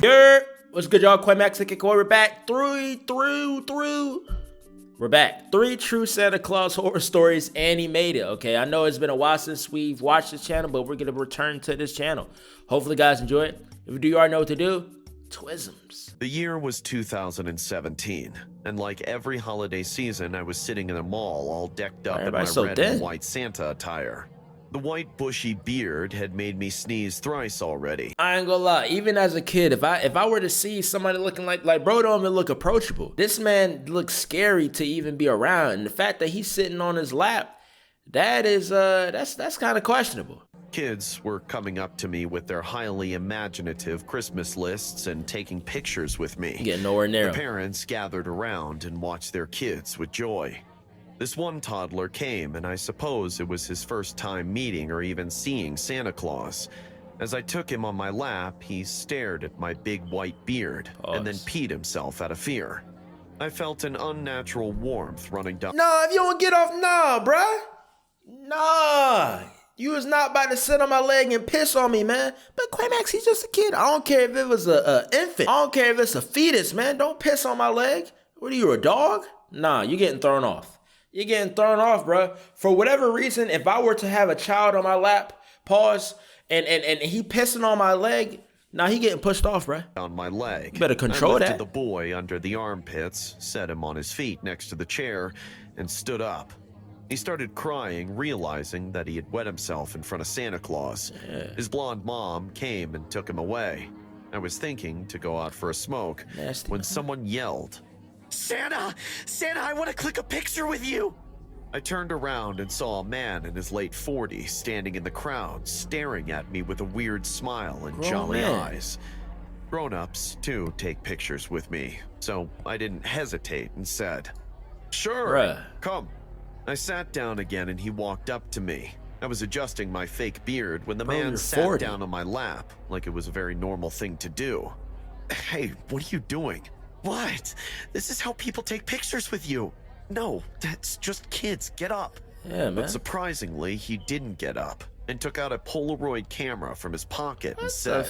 What's good, y'all? 𝔑𝔦𝔠𝔬𝔩𝔞𝔰📞. We're back. We're back. 3 true Santa Claus horror stories, and he made it, okay? I know it's been a while since we've watched this channel, but we're going to return to this channel. Hopefully, guys enjoy it. If you do, you already know what to do. Twisms. The year was 2017, and like every holiday season, I was sitting in a mall all decked up in my red and white Santa attire. The white bushy beard had made me sneeze thrice already. I ain't gonna lie, even as a kid, if I were to see somebody looking like bro don't even look approachable. This man looks scary to even be around, and the fact that he's sitting on his lap, that is that's kind of questionable. Kids were coming up to me with their highly imaginative Christmas lists and taking pictures with me. Getting nowhere near The parents gathered around and watched their kids with joy. This one toddler came, and I suppose it was his first time meeting or even seeing Santa Claus. As I took him on my lap, he stared at my big white beard and then peed himself out of fear. I felt an unnatural warmth running down. Nah, if you don't get off, nah, bruh. Nah. You was not about to sit on my leg and piss on me, man. But 𝔑𝔦𝔠𝔬🔯, he's just a kid. I don't care if it was a infant. I don't care if it's a fetus, man. Don't piss on my leg. What are you, a dog? Nah, you're getting thrown off. You're getting thrown off, bro. For whatever reason, if I were to have a child on my lap, and he pissing on my leg, nah, he getting pushed off, bro. On my leg. You better control I lifted that. the boy under the armpits, set him on his feet next to the chair, and stood up. He started crying, realizing that he had wet himself in front of Santa Claus. Yeah. His blonde mom came and took him away. I was thinking to go out for a smoke when someone yelled, "Santa! Santa, I want to click a picture with you!" I turned around and saw a man in his late 40s standing in the crowd, staring at me with a weird smile and jolly eyes. Grown-ups, too, take pictures with me, so I didn't hesitate and said, "Sure, come." I sat down again and he walked up to me. I was adjusting my fake beard when the man sat down on my lap, like it was a very normal thing to do. "Hey, what are you doing?" "What? This is how people take pictures with you." "No, that's just kids. Get up." Yeah, man. But surprisingly, he didn't get up and took out a Polaroid camera from his pocket and said,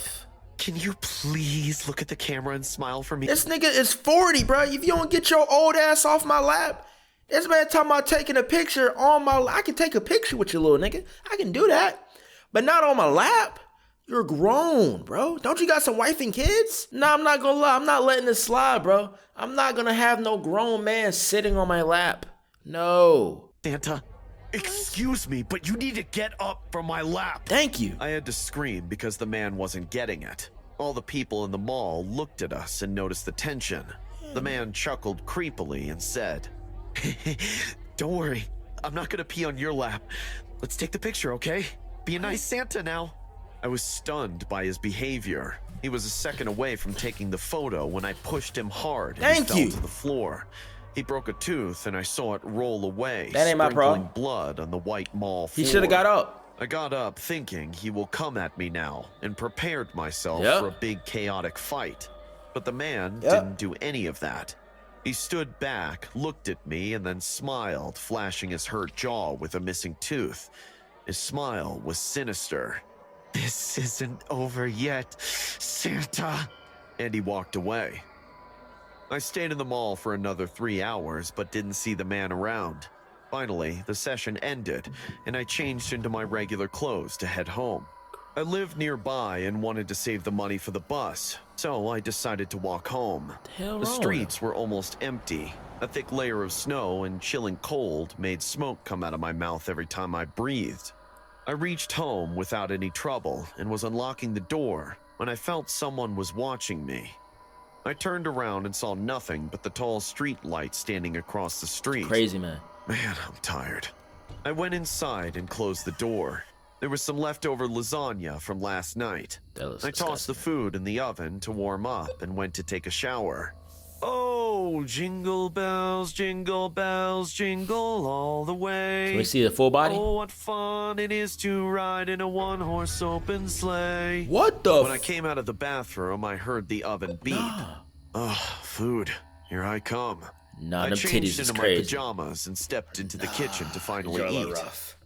"Can you please look at the camera and smile for me?" This nigga is 40, bro. If you don't get your old ass off my lap, this man talking about taking a picture on my lap. I can take a picture with you, little nigga. I can do that. But not on my lap. You're grown, bro. Don't you got some wife and kids? Nah, I'm not gonna lie. I'm not letting this slide, bro. I'm not gonna have no grown man sitting on my lap. No. "Santa, excuse me, but you need to get up from my lap." Thank you. I had to scream because the man wasn't getting it. All the people in the mall looked at us and noticed the tension. The man chuckled creepily and said, "Don't worry, I'm not gonna pee on your lap. Let's take the picture, okay? Be a nice Santa now." I was stunned by his behavior. He was a second away from taking the photo when I pushed him hard and he fell to the floor. He broke a tooth and I saw it roll away, that ain't my problem. Blood on the white mall floor. He should have got up. I got up thinking he will come at me now and prepared myself for a big chaotic fight. But the man didn't do any of that. He stood back, looked at me, and then smiled, flashing his hurt jaw with a missing tooth. His smile was sinister. "This isn't over yet, Santa." And he walked away. I stayed in the mall for another 3 hours, but didn't see the man around. Finally, the session ended, and I changed into my regular clothes to head home. I lived nearby and wanted to save the money for the bus, so I decided to walk home. The streets were almost empty. A thick layer of snow and chilling cold made smoke come out of my mouth every time I breathed. I reached home without any trouble and was unlocking the door when I felt someone was watching me. I turned around and saw nothing but the tall street light standing across the street. Crazy, man. Man, I'm tired. I went inside and closed the door. There was some leftover lasagna from last night. I tossed the food in the oven to warm up and went to take a shower. Oh, jingle bells, jingle all the way. Can we see the full body? Oh, what fun it is to ride in a one-horse open sleigh. What the? When I came out of the bathroom, I heard the oven beep. Food. Here I come. Nah, I them changed titties is into my crazy. pajamas and stepped into the kitchen to finally eat.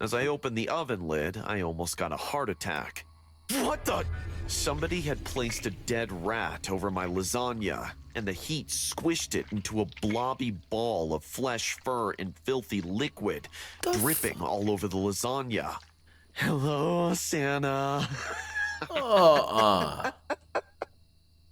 As I opened the oven lid, I almost got a heart attack. What the? Somebody had placed a dead rat over my lasagna, and the heat squished it into a blobby ball of flesh, fur, and filthy liquid, dripping all over the lasagna. Hello, Santa.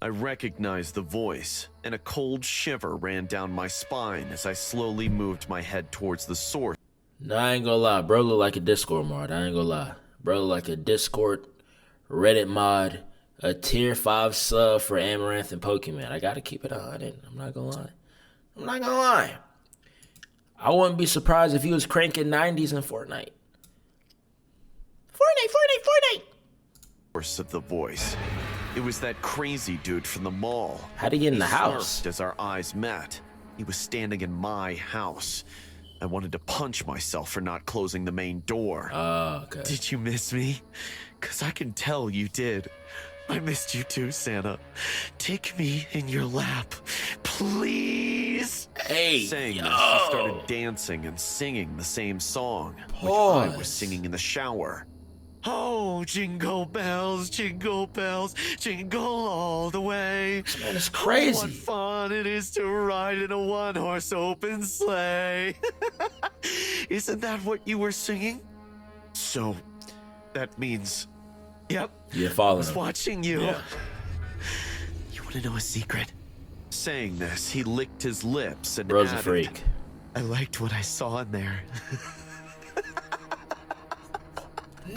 I recognized the voice, and a cold shiver ran down my spine as I slowly moved my head towards the source. Nah, I ain't gonna lie, bro look like a Discord mod. I ain't gonna lie. Bro look like a Discord Reddit mod, a tier 5 sub for Amaranth and Pokemon. I gotta keep it 100. I'm not gonna lie. I'm not gonna lie. I wouldn't be surprised if he was cranking 90s in Fortnite. Fortnite! Source of the voice. It was that crazy dude from the mall. How'd he get in the house? Smirked as our eyes met. He was standing in my house. I wanted to punch myself for not closing the main door. Oh, okay. Did you miss me? 'Cause I can tell you did. I missed you too, Santa. Take me in your lap, please. Hey, Saying yo. this, he started dancing and singing the same song, which I was singing in the shower. Oh, jingle bells, jingle all the way. Man, it's crazy. Oh, what fun it is to ride in a one-horse open sleigh. Isn't that what you were singing? So, that means, yep, You're I following was him. watching you. Yeah. You want to know a secret? Saying this, he licked his lips and Bro's a added, freak. I liked what I saw in there.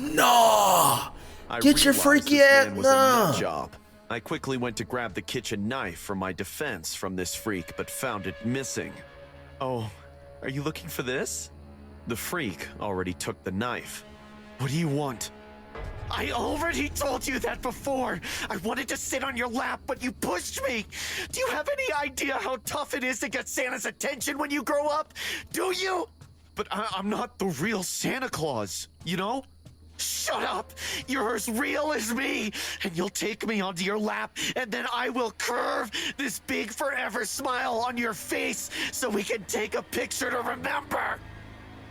No! I Get your realized freaky this ass, man was a no! nut job. I quickly went to grab the kitchen knife for my defense from this freak, but found it missing. Oh, are you looking for this? The freak already took the knife. What do you want? I already told you that before. I wanted to sit on your lap, but you pushed me. Do you have any idea how tough it is to get Santa's attention when you grow up? Do you? But I'm not the real Santa Claus, you know? Shut up! You're as real as me, and you'll take me onto your lap, and then I will curve this big forever smile on your face so we can take a picture to remember.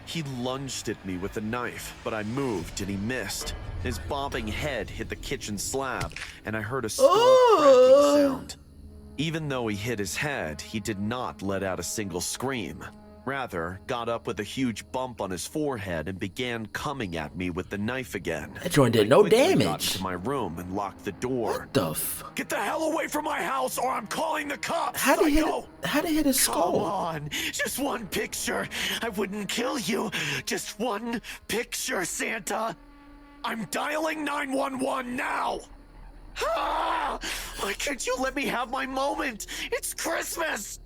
He lunged at me with the knife, but I moved and he missed. His bobbing head hit the kitchen slab, and I heard a slow cracking sound. Even though he hit his head, he did not let out a single scream. Rather, got up with a huge bump on his forehead and began coming at me with the knife again. That joint did I no quickly got damage. into my room and locked the door. What the f? Get the hell away from my house, or I'm calling the cops. How'd he hit his Come skull? on, just one picture. I wouldn't kill you. Just one picture, Santa. I'm dialing 911 now. Ah! Why can't you let me have my moment? It's Christmas.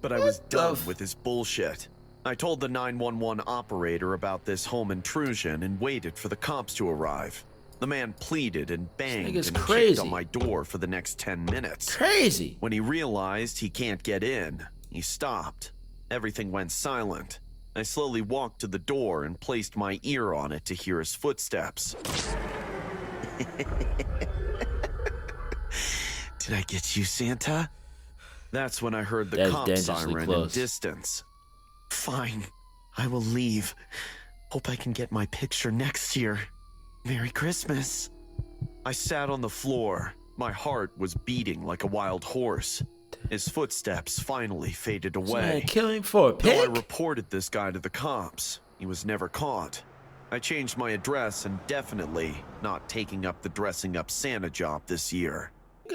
But I was done with his bullshit. I told the 911 operator about this home intrusion and waited for the cops to arrive. The man pleaded and banged and kicked on my door for the next 10 minutes. Crazy. When he realized he can't get in, he stopped. Everything went silent. I slowly walked to the door and placed my ear on it to hear his footsteps. Did I get you, Santa? That's when I heard the cop siren in distance. Fine, I will leave. Hope I can get my picture next year. Merry Christmas. I sat on the floor. My heart was beating like a wild horse. His footsteps finally faded away. Man, kill him for a pig? Though I reported this guy to the cops, he was never caught. I changed my address and definitely not taking up the dressing up Santa job this year.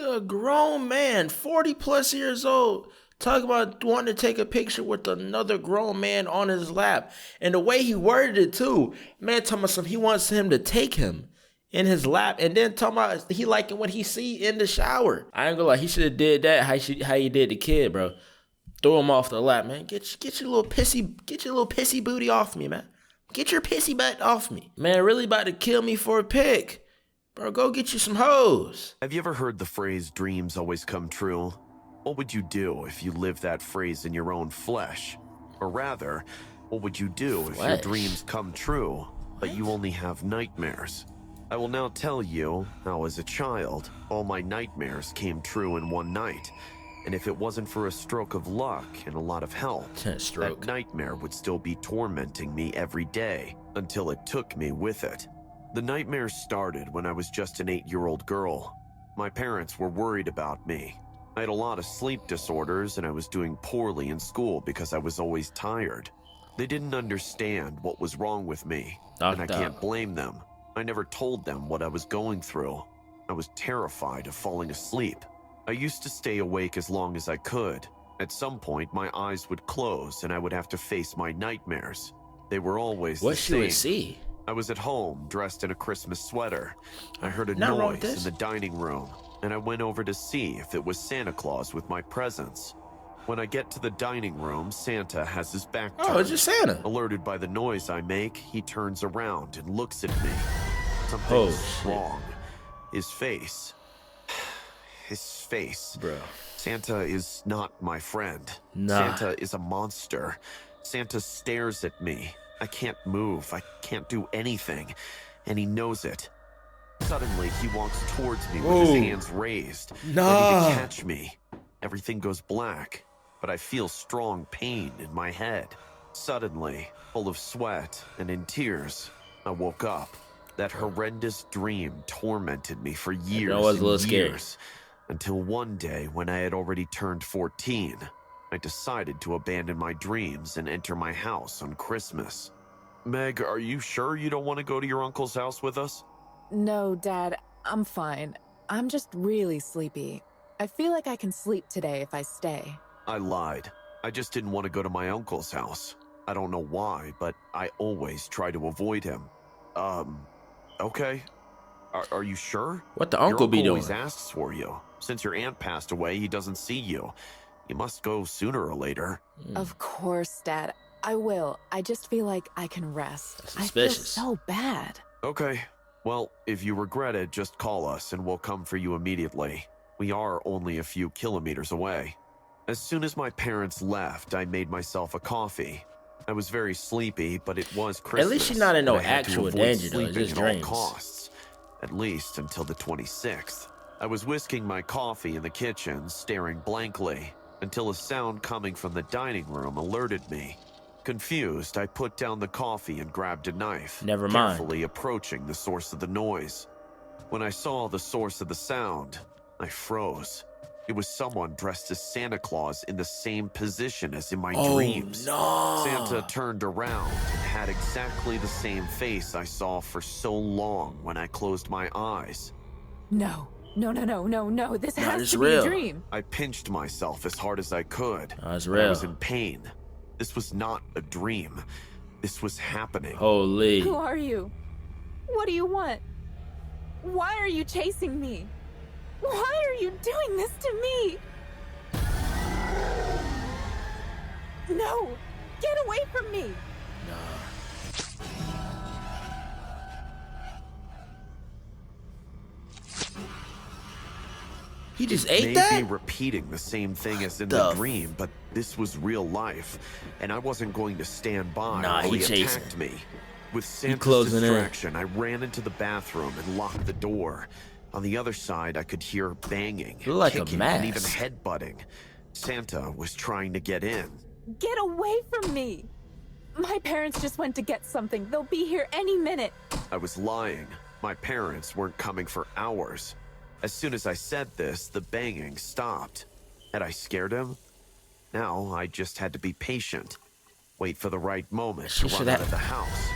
A grown man, 40 plus years old, talking about wanting to take a picture with another grown man on his lap. And the way he worded it too, man, talking about he wants him to take him in his lap, and then talking about he liking what he see in the shower. I ain't gonna lie, he should have did that how you did the kid, bro. Throw him off the lap, man. Get your little pissy booty off me, man. Get your pissy butt off me. Man, really about to kill me for a pic. Bro, go get you some hoes. Have you ever heard the phrase, dreams always come true? What would you do if you lived that phrase in your own flesh? Or rather, what would you do if your dreams come true, but you only have nightmares? I will now tell you how, as a child, all my nightmares came true in one night. And if it wasn't for a stroke of luck and a lot of help, that nightmare would still be tormenting me every day until it took me with it. The nightmares started when I was just an 8-year-old girl. My parents were worried about me. I had a lot of sleep disorders and I was doing poorly in school because I was always tired. They didn't understand what was wrong with me, and I can't blame them. I never told them what I was going through. I was terrified of falling asleep. I used to stay awake as long as I could. At some point, my eyes would close and I would have to face my nightmares. They were always the same. What she would see? I was at home, dressed in a Christmas sweater. I heard a noise in the dining room, and I went over to see if it was Santa Claus with my presents. When I get to the dining room, Santa has his back turned. Oh, it's just Santa. Alerted by the noise I make, he turns around and looks at me. Something's wrong. His face. His face. Bro. Santa is not my friend. Nah. Santa is a monster. Santa stares at me. I can't move. I can't do anything. And he knows it. Suddenly, he walks towards me with his hands raised, ready to catch me. Everything goes black, but I feel strong pain in my head. Suddenly, full of sweat and in tears, I woke up. That horrendous dream tormented me for years and years. Until one day, when I had already turned 14, I decided to abandon my dreams and enter my house on Christmas. Meg, are you sure you don't want to go to your uncle's house with us? No, Dad, I'm fine. I'm just really sleepy. I feel like I can sleep today if I stay. I lied. I just didn't want to go to my uncle's house. I don't know why, but I always try to avoid him. Okay. Are you sure? What the uncle be doing? Your uncle always asks for you. Since your aunt passed away, he doesn't see you. You must go sooner or later. Of course, Dad. I will. I just feel like I can rest. That's suspicious. I feel so bad. Okay. Well, if you regret it, just call us and we'll come for you immediately. We are only a few kilometers away. As soon as my parents left, I made myself a coffee. I was very sleepy, but it was Christmas. At least she's not in no and I had to actual avoid danger, though. It's sleeping just at all dreams. costs, at least until the 26th. I was whisking my coffee in the kitchen, staring blankly, until a sound coming from the dining room alerted me. Confused, I put down the coffee and grabbed a knife, Never mind. carefully approaching the source of the noise. When I saw the source of the sound, I froze. It was someone dressed as Santa Claus in the same position as in my dreams. No. Santa turned around and had exactly the same face I saw for so long when I closed my eyes. No. This has to real. be a dream. I pinched myself as hard as I could. That's I real. was in pain. This was not a dream. This was happening. Holy. Who are you? What do you want? Why are you chasing me? Why are you doing this to me? No! Get away from me! He just ate Maybe that? repeating the same thing as in the dream, but this was real life, and I wasn't going to stand by while he attacked me. With Santa's distraction, I ran into the bathroom and locked the door. On the other side, I could hear banging, like kicking, a and even mask. headbutting. Santa was trying to get in. Get away from me! My parents just went to get something. They'll be here any minute. I was lying. My parents weren't coming for hours. As soon as I said this, the banging stopped. Had I scared him? Now I just had to be patient. Wait for the right moment to run out of the house.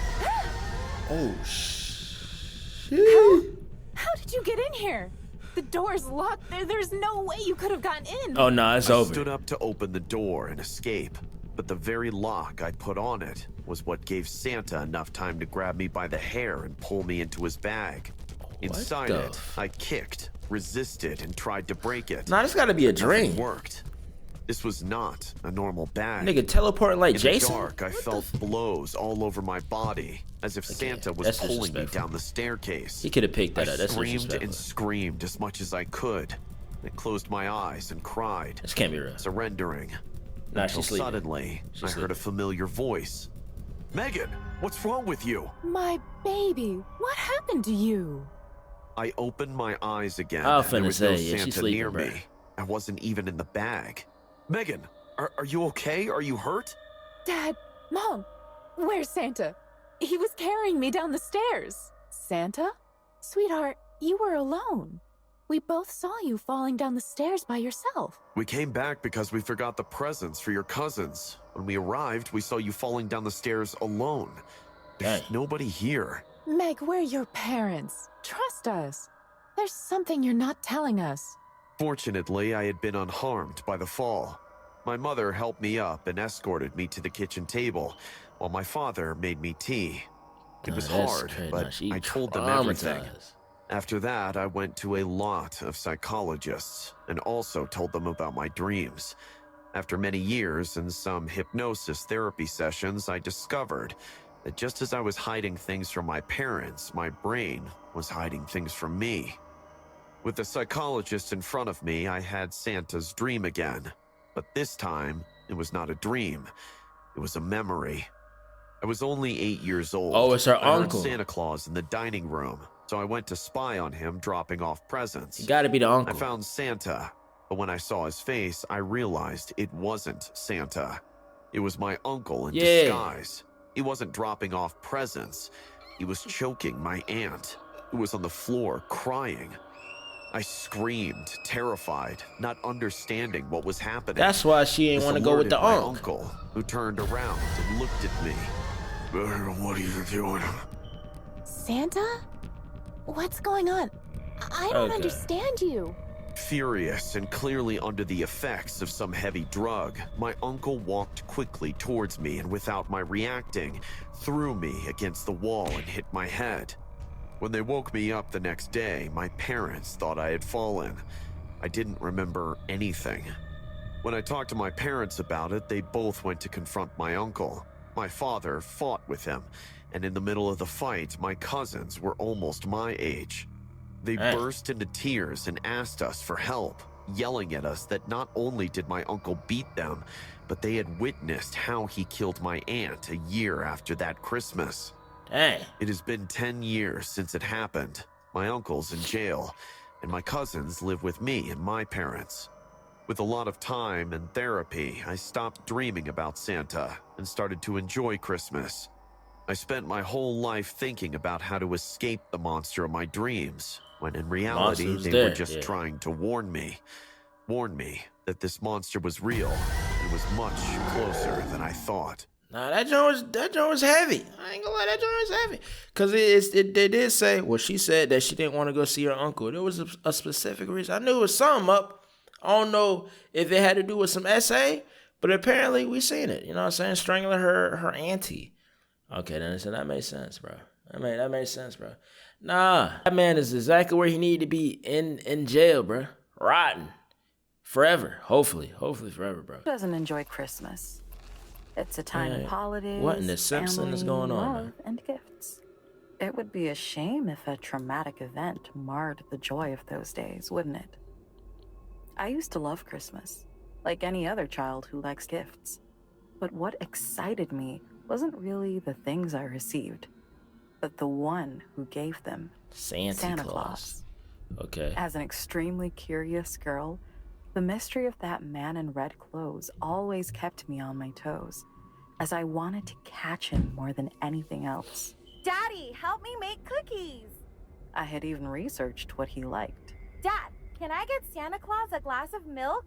Oh, shit. How did you get in here? The door's locked. There's no way you could have gotten in. Oh, no, it's over. I stood up to open the door and escape, but the very lock I put on it was what gave Santa enough time to grab me by the hair and pull me into his bag. Inside it, I kicked, resisted, and tried to break it. Nah, this gotta be a dream. It worked. This was not a normal bag. Nigga teleporting like Jason? In the dark, I felt blows all over my body, as if Santa was pulling me down the staircase. He could have picked that up. I screamed and screamed as much as I could. I closed my eyes and cried. This can't be real. Surrendering. Nah, Until she's sleeping. suddenly, I heard a familiar voice. Megan, what's wrong with you? My baby, what happened to you? I opened my eyes again. I was and there finna was no say, yeah, Santa she's sleeping, near bro. me. I wasn't even in the bag. Megan, are you okay? Are you hurt? Dad, Mom, where's Santa? He was carrying me down the stairs. Santa? Sweetheart, you were alone. We both saw you falling down the stairs by yourself. We came back because we forgot the presents for your cousins. When we arrived, we saw you falling down the stairs alone. There's nobody here. Meg, we're your parents. Trust us. There's something you're not telling us. Fortunately, I had been unharmed by the fall. My mother helped me up and escorted me to the kitchen table, while my father made me tea. It was hard, but I told them everything. After that, I went to a lot of psychologists and also told them about my dreams. After many years and some hypnosis therapy sessions, I discovered that just as I was hiding things from my parents, my brain was hiding things from me. With the psychologist in front of me, I had Santa's dream again. But this time, it was not a dream. It was a memory. I was only 8 years old. Oh, it's her I uncle. heard Santa Claus in the dining room, so I went to spy on him dropping off presents. You gotta be the uncle. I found Santa, but when I saw his face, I realized it wasn't Santa. It was my uncle in disguise. He wasn't dropping off presents. He was choking my aunt, who was on the floor crying. I screamed, terrified, not understanding what was happening. That's why she ain't want to go with the uncle, who turned around and looked at me. What are you doing? Santa? What's going on? I don't understand you. Furious and clearly under the effects of some heavy drug, my uncle walked quickly towards me and without my reacting, threw me against the wall and hit my head. When they woke me up the next day, my parents thought I had fallen. I didn't remember anything. When I talked to my parents about it, they both went to confront my uncle. My father fought with him, and in the middle of the fight, my cousins were almost my age. They burst into tears and asked us for help, yelling at us that not only did my uncle beat them, but they had witnessed how he killed my aunt a year after that Christmas. Dang. It has been 10 years since it happened. My uncle's in jail, and my cousins live with me and my parents. With a lot of time and therapy, I stopped dreaming about Santa and started to enjoy Christmas. I spent my whole life thinking about how to escape the monster of my dreams, when in reality they were just trying to warn me that this monster was real and was much closer than I thought. Nah, that joint was heavy. I ain't gonna lie, that joint was heavy. Cause they did say, well, she said that she didn't want to go see her uncle. There was a specific reason. I knew it was something up. I don't know if it had to do with some essay, but apparently we seen it. You know what I'm saying? Strangling her auntie. Okay, then so that makes sense, bro. That made sense, bro. Nah, that man is exactly where he needed to be in jail, bro. Rotten. Forever. Hopefully forever, bro. Doesn't enjoy Christmas. It's a time of holidays, what in the Simpson is going on, love, man? and gifts. It would be a shame if a traumatic event marred the joy of those days, wouldn't it? I used to love Christmas, like any other child who likes gifts. But what excited me wasn't really the things I received, but the one who gave them. Santa Claus. Okay. As an extremely curious girl, the mystery of that man in red clothes always kept me on my toes, as I wanted to catch him more than anything else. Daddy, help me make cookies! I had even researched what he liked. Dad, can I get Santa Claus a glass of milk?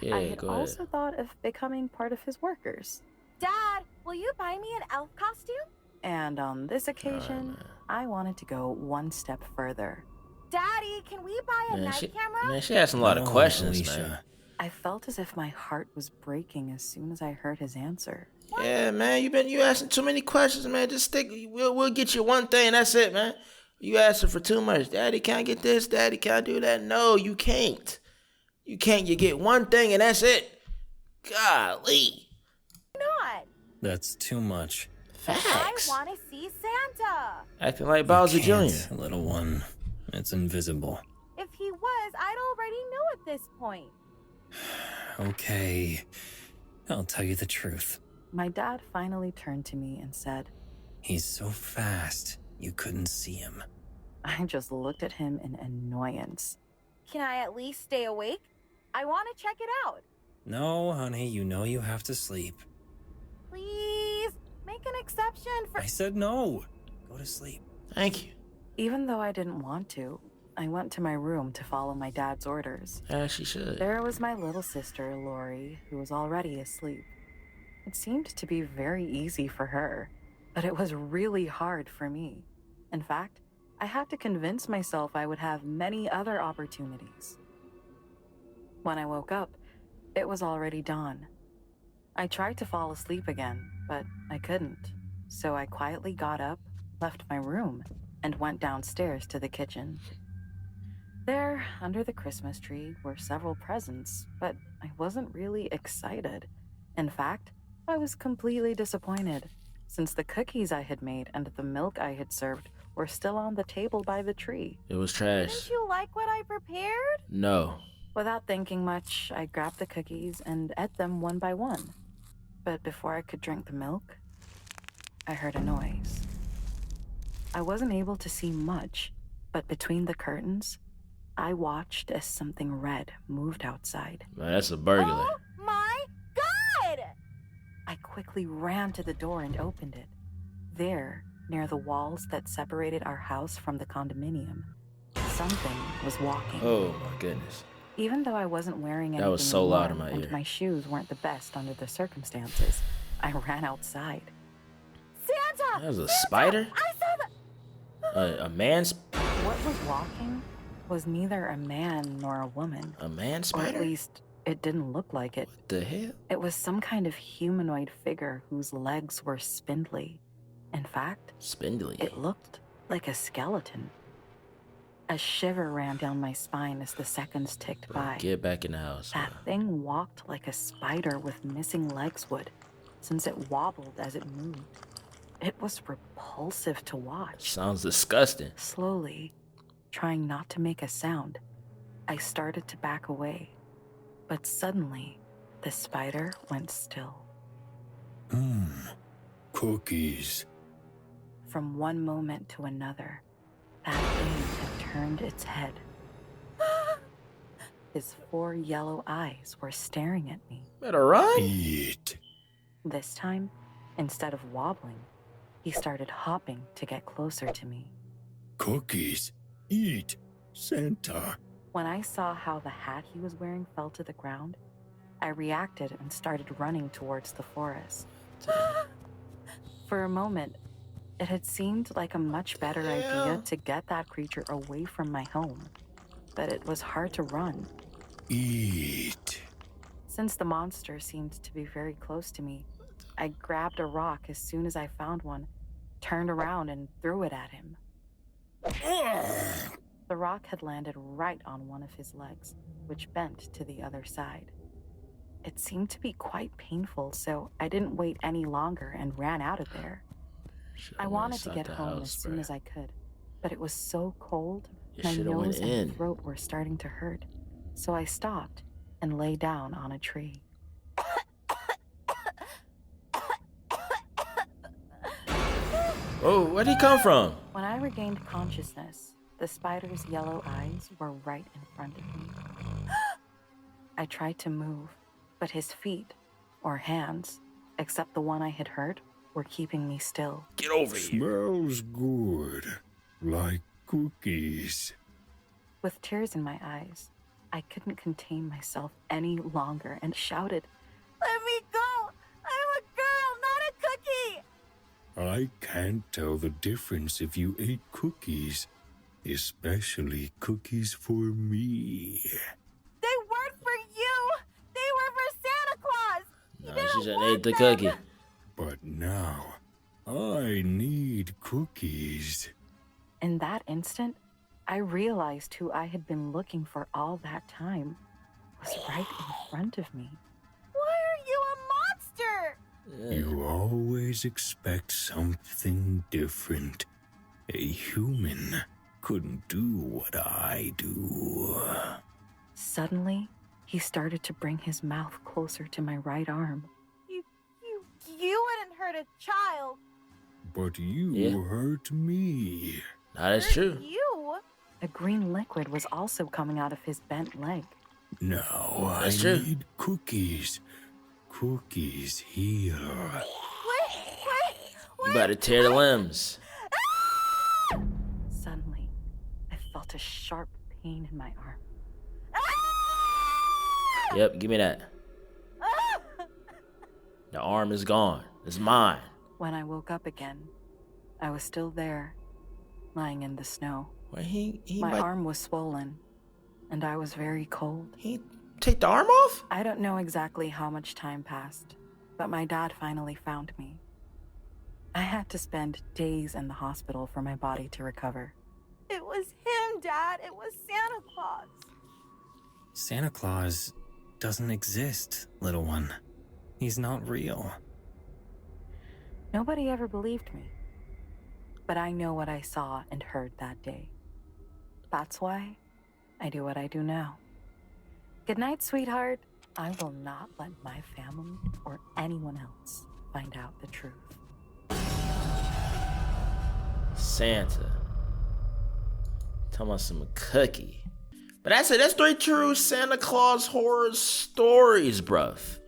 Yeah, I had also thought of becoming part of his workers. Dad, will you buy me an elf costume? And on this occasion, I wanted to go one step further. Daddy, can we buy a night camera? Man, she asking a lot of questions, man. I felt as if my heart was breaking as soon as I heard his answer. Yeah, man, you asking too many questions, man. Just stick. We'll get you one thing. That's it, man. You asking for too much. Daddy, can I get this? Daddy, can I do that? No, you can't. You can't. You get one thing and that's it. Golly. Not. That's too much. Facts. I want to see Santa. Acting like Bowser Jr. Little one. It's invisible. If he was, I'd already know at this point. Okay. I'll tell you the truth. My dad finally turned to me and said, He's so fast, you couldn't see him. I just looked at him in annoyance. Can I at least stay awake? I want to check it out. No, honey, you know you have to sleep. Please, make an exception for... I said no. Go to sleep. Thank you. Even though I didn't want to, I went to my room to follow my dad's orders. As she should. There was my little sister, Lori, who was already asleep. It seemed to be very easy for her, but it was really hard for me. In fact, I had to convince myself I would have many other opportunities. When I woke up, it was already dawn. I tried to fall asleep again, but I couldn't. So I quietly got up, left my room, and went downstairs to the kitchen. There, under the Christmas tree, were several presents, but I wasn't really excited. In fact, I was completely disappointed, since the cookies I had made and the milk I had served were still on the table by the tree. It was trash. Didn't you like what I prepared? No. Without thinking much, I grabbed the cookies and ate them one by one. But before I could drink the milk, I heard a noise. I wasn't able to see much, but between the curtains, I watched as something red moved outside. Man, that's a burglar. Oh my God! I quickly ran to the door and opened it. There, near the walls that separated our house from the condominium, something was walking. Oh my goodness. Even though I wasn't wearing anything That was so loud in warm my ear. and my shoes weren't the best under the circumstances, I ran outside. Santa! That was a Santa! spider? I saw the... A man What was walking was neither a man nor a woman. A man Or spider? at least, it didn't look like it. What the hell? It was some kind of humanoid figure whose legs were spindly. In fact, Spindly. it looked like a skeleton. A shiver ran down my spine as the seconds ticked by. Get back in the house. That bro. thing walked like a spider with missing legs would, since it wobbled as it moved. It was repulsive to watch. Sounds disgusting. Slowly, trying not to make a sound, I started to back away. But suddenly, the spider went still. Cookies. From one moment to another, that thing had turned its head. His 4 yellow eyes were staring at me. Better run. Eat. This time, instead of wobbling, he started hopping to get closer to me. Cookies. Eat. Santa. When I saw how the hat he was wearing fell to the ground, I reacted and started running towards the forest. For a moment, it had seemed like a much better idea to get that creature away from my home, but it was hard to run. Eat. Since the monster seemed to be very close to me, I grabbed a rock as soon as I found one, turned around and threw it at him. The rock had landed right on one of his legs, which bent to the other side. It seemed to be quite painful, so I didn't wait any longer and ran out of there. I wanted to get home as soon as I could, but it was so cold, my nose and throat were starting to hurt, so I stopped and lay down on a tree. Oh, where'd he come from? When I regained consciousness, the spider's yellow eyes were right in front of me. I tried to move, but his feet, or hands, except the one I had hurt, were keeping me still. Get over here. Smells good. Like cookies. With tears in my eyes, I couldn't contain myself any longer and shouted, Let me go! I'm a girl, not a cookie! I can't tell the difference if you ate cookies. Especially cookies for me. They weren't for you! They were for Santa Claus! No, she just ate the cookie. But now, I need cookies. In that instant, I realized who I had been looking for all that time was right in front of me. Why are you a monster? You always expect something different. A human couldn't do what I do. Suddenly, he started to bring his mouth closer to my right arm. You wouldn't hurt a child. But you hurt me. No, that's true. You? A green liquid was also coming out of his bent leg. Now That's I true. need cookies. Cookies here. You about to tear the limbs. Suddenly, felt a sharp pain in my arm. Yep, give me that. The arm is gone. It's mine. When I woke up again, I was still there, lying in the snow. Well, my arm was swollen, and I was very cold. He take the arm off? I don't know exactly how much time passed, but my dad finally found me. I had to spend days in the hospital for my body to recover. It was him, Dad. It was Santa Claus. Santa Claus doesn't exist, little one. He's not real. Nobody ever believed me. But I know what I saw and heard that day. That's why I do what I do now. Good night, sweetheart. I will not let my family or anyone else find out the truth. Santa. Talking about some cookie. But that's it. That's 3 true Santa Claus horror stories, bruv.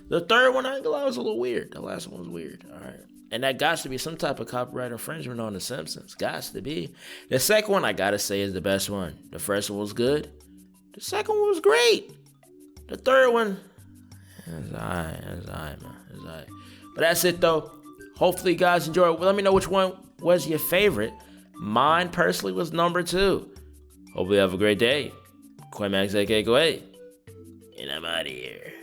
The third one, I ain't gonna lie, was a little weird. The last one was weird. All right. And that got to be some type of copyright infringement on The Simpsons. Gots to be. The second one, I gotta say, is the best one. The first one was good. The second one was great. The third one, it's alright, man. It's alright. But that's it, though. Hopefully, you guys enjoyed it. Let me know which one was your favorite. Mine, personally, was number 2. Hopefully, you have a great day. 𝔑🔥🔥🔥, and I'm out of here.